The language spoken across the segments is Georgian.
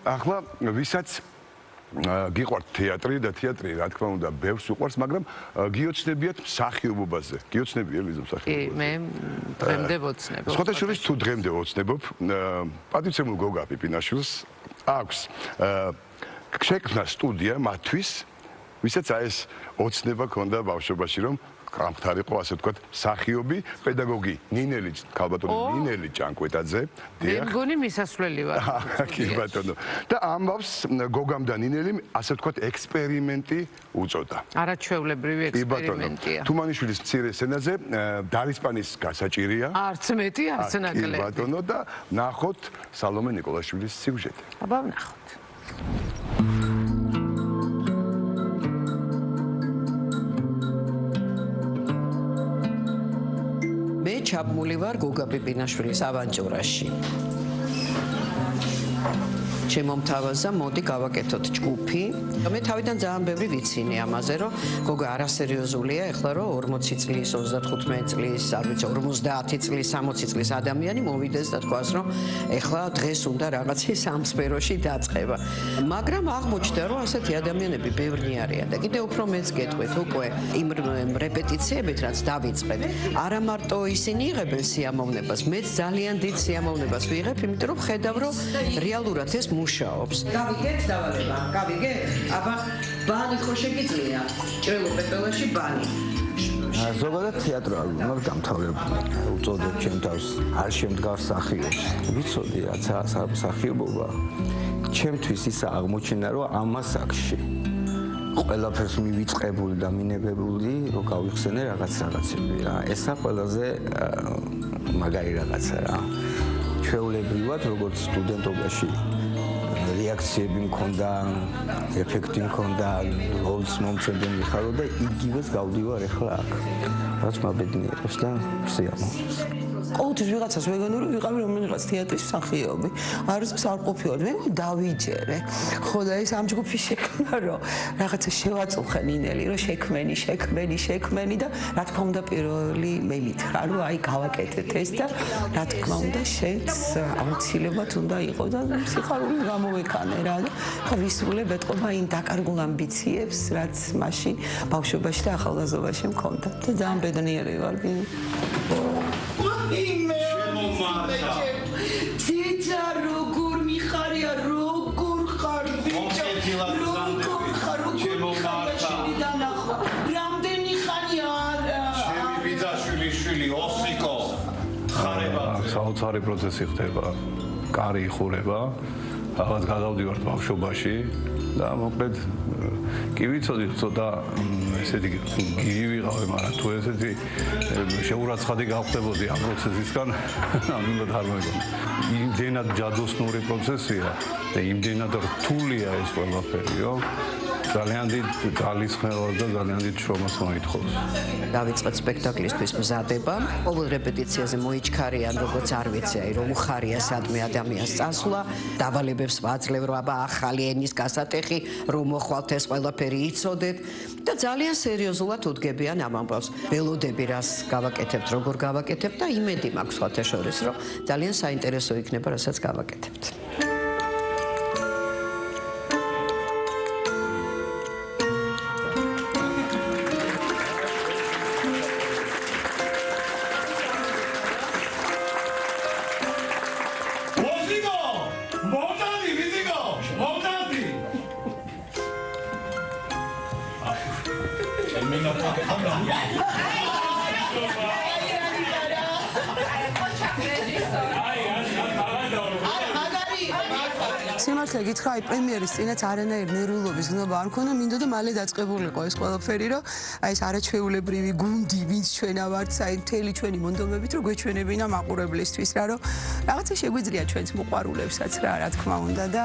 ახლა ვისაც გიყვართ თეატრი და თეატრი რა თქმა უნდა ბევრს უყვარს, მაგრამ გიოცნებიათ მსახიობობაზე. გიოცნებია ლიზა მსახიობობაზე. მე დღემდე ვოცნებობ. სხვათა შორის თუ დღემდე ვოცნებობ, პატივცემულ გოგა პიპინაშვილს აქვს შექმნა სტუდია მათთვის, ვისაც ეს ოცნება ქონდა ბავშვობაში, რომ გამხდარიყო ასე ვთქვათ მსახიობი, პედაგოგი ნინელი, ქალბატონი ნინელი ჭანკვეტაძე. მე მგონი მისასვლელი ვარ. კი ბატონო. და ამბავს გოგამ და ნინელიმ ასე ვთქვათ ექსპერიმენტი უწოდა. არაჩვეულებრივი ექსპერიმენტია. თუმანიშვილის მცირე სცენაზე დარისპანის გასაჭირია. არც მეტი, არც ნაკლები. კი ბატონო და ნახოთ სალომე ნიკოლაშვილის სიუჟეტი. აბა ვნახოთ. მე ჩაბმული ვარ გოგა პიპინაშვილის ავანტიურაში. შემომთავაზა, მოდი გავაკეთოთ ჯგუფი. მე თავიდან ძალიან ბევრი ვიცინე ამაზე, რომ გოგა არასერიოზულია, ეხლა რომ 40 წლის, 35 წლის, არ ვიცი 50 წლის, 60 წლის ადამიანი მოვიდეს და თქვას, რომ ეხლა დღეს უნდა რაღაცის ამ სფეროში დაწყება. მაგრამ აღმოჩნდა, რომ ასეთი ადამიანები ბევრი არიან და კიდევ უფრო მეც გეტყვით, უკვე იმ რეპეტიციებით, რაც დავიწყეთ, არა მარტო ისინი იღებენ სიამოვნებას, მეც ძალიან დიდ სიამოვნებას ვიღებ, იმიტომ რომ ხედავ, რომ რეალურად ეს მუშაობს. გავიგეთ დავალება, გავიგეთ? აბა ბანი ხო შეგიძლია? ჭრელო პეპელაში ბანი. ზოგადად თეატრალ უნდა დამთავრებული. უწოდებ ჩემ თავს არ შემდგარ მსახიობს. ვიცოდი რაც მსახიობობა. ჩემთვის ისა აღმოჩნდა რომ ამ ასაკში ყველაფერს მივიწყებული და მინებებული რომ გავიხსენე რაღაცები რა. ესა ყველაზე მაგარი რაღაცა რა. ჩვეულებრივად როგორც სტუდენტობაში რეაქციები მქონდა, ეფექტი მქონდა, როლს მომწონდნენ ხარო და იგივეს გავდივარ ახლა აქ. რაც მაბედნიერებს და სიამოვნებს. ყოველთვის ვიღაცას ვეგონი რომ ვიყავი რომელიღაც თეატრის მსახიობი. არასდროს არ ყოფილა. მე დავიჯერე. ხო და ეს ამ ჯგუფის შექმნა რომ რაღაცა შევაწუხე ნინელი რომ შექმენი და რა თქმა უნდა პირველი მე მითხრა რომ აი გავაკეთეთ ეს და რა თქმა უნდა შენც აუცილებლად უნდა იყო და სიხარული გამოვეკანე რა და ხა ვისრულებ ეთყობა იმ დაკარგულ ამბიციებს რაც მაშინ ბავშვობაში და ახალგაზრდობაში მქონდა და ძალიან ბედნიერი ვარ. ძიძა როგორ მიხარია როგორ ხარ ბიჭო როგორ ხარ რამდენი ხანია ჩემი ბიძაშვილი ოსიკო ხარება საოცარი პროცესი ხდება კარი იხურება რაღაც გადავდივართ ბავშვობაში და მოკლედ კი ვიცოდი ცოტა ესეთი გიჟი ვიყავი, მაგრამ თუ ესეთი შეურაცხადი გავხდებოდი ამ პროცესისგან, ამიტომ არ მეგონა. იმდენად ჯადოსნური პროცესია და იმდენად რთულია ეს ყველაფერიო. ძალიან დიდ ძალისხმევას და ძალიან დიდ შრომას მოითხოვს. დავიწყეთ სპექტაკლისთვის მზადება. ყოველ რეპეტიციაზე მოიჩქარიან, როგორც არ ვიცი, აი რომ უხარია სადმე ადამიანს წასვლა, დავალებებს ვაძლევ, რომ აბა ახალი ენის გასატეხი, რომ მოხვალთ ეს ყველაფერი იცოდეთ და ძალიან სერიოზულად უდგებიან ამ ამბავს. ველოდები რას გავაკეთებთ, როგორ გავაკეთებთ და იმედი მაქვს სხვათა შორის, რომ ძალიან საინტერესო იქნება, რასაც გავაკეთებთ. სიმართლე გითხრა, აი პრემიერის წინაც არანაირ ნერვულობის გზნობა არ მქონდა, მინდოდა მალე დაწყებულიყო ეს ყველაფერი, რომ აი ეს არაჩვეულებრივი გუნდი, ვინც ჩვენა ვართ, აი მთელი ჩვენი მონდომებით, რომ გვეჩვენებინა მაყურებლისთვის რა, რომ რაღაცა შეგვიძლია ჩვენს მოყვარულებსაც რა თქმა უნდა და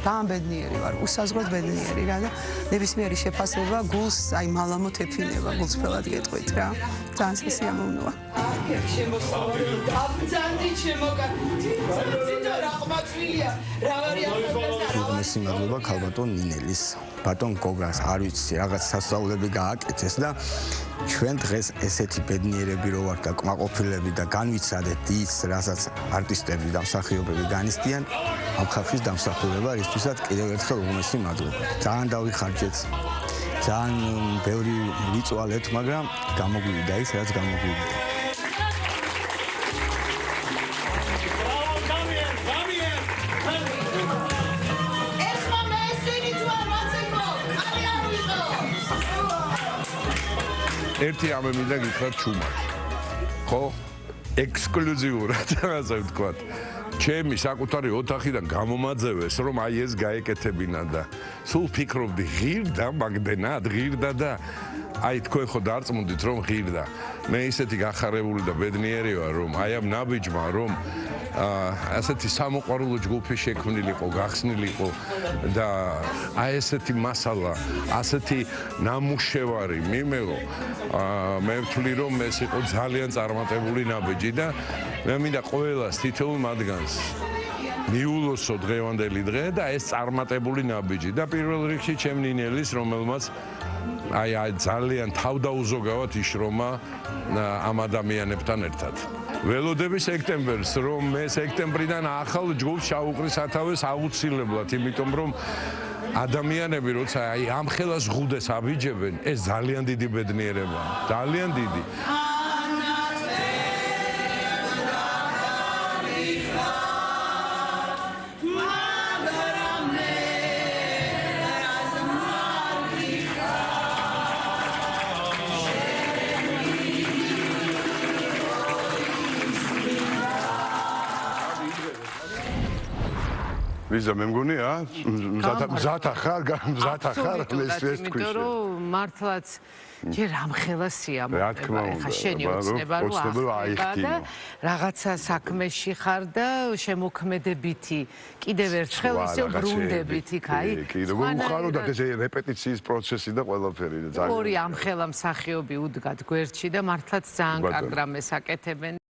ძალიან ბედნიერი ვარ, უსაზღვროდ ბედნიერი რა და ნებისმიერი შეფასება გულს აი მალამოთ ეფინება, გულწრფელად გეტყვით რა. ძალიან სასიამოვნოა. აბძანდი ჩემოგა რა ყმაწვილია რა ვარიანტია სიმადლობა ქალბატონ ნინელის ბატონ გოგას არ ვიცი რაღაც სასწაულები გააკეთეს და ჩვენ დღეს ესეთი ბედნიერები რო ვართ და კმაყოფილები და განვიცადეთ ის, რასაც არტისტები და მსახიობები განიცდიან, ამ ხალხის დამსახურება ისთვისაც კიდევ ერთხელ უღმესი მადლობა. ძალიან დავიხარჯეთ, ძალიან ბევრი ვიწვალეთ, მაგრამ გამოგვივიდა ის, რაც გამოგვივიდა. ერთი ამე მინდა გითხრათ ჩუმად. ხო? ექსკლუზიურად ასე ვთქვათ. ჩემი საკუთარი ოთახიდან გამომაძევეს, რომ აი ეს გაეკეთებინა და სულ ფიქრობდი ღირდა მაგდენად, ღირდა და აი თქვენ ხო დარწმუნდით რომ ღირდა. მე ისეთი გახარებული და ბედნიერი ვარ, რომ აი ამ ნაბიჯმა რომ ასეთი სამოყვარულო ჯგუფი შექმნილიყო, გახსნილიყო და აი ესეთი მასალა, ასეთი ნამუშევარი მიმეღო, მე ვთვლი რომ ეს იყო ძალიან წარმატებული ნაბიჯი და მე მინდა ყველას თითოეულ მათგანს მიულოსო დღევანდელი დღე და ეს წარმატებული ნაბიჯი და პირველ რიგში ჩემ ნინელის, რომელმაც აი ძალიან თავდაუზოგავად იშრომა ამ ადამიანებთან ერთად. ველოდები სექტემბერს, რომ მე სექტემბრიდან ახალ ჯგუფს შავუკრის სათავეს აუცილებლად, იმიტომ რომ ადამიანები როცა აი ამ ხელას ღუდეს აბიჯებენ, ეს ძალიან დიდი ბედნიერებაა, ძალიან დიდი. ვიზა მე მგონია მზად ახარ ეს იმიტომ რომ მართლაც ჯერ ამ ხელა რა თქმა სიამოვნებაა. უნდა, ხა შენი ოცნება რომ ახდება და რაღაცა საქმეში ხარ და შემოქმედებითი კიდევ ერთხელ ისე ბრუნდებით იქ აი. კიდე გუხარო და ეს რეპეტიციის პროცესი და ყველაფერი და ძალიან ორი ამ ხელა მსახიობი უდგათ გვერდში და მართლაც ძალიან კარგ რამეს აკეთებენ.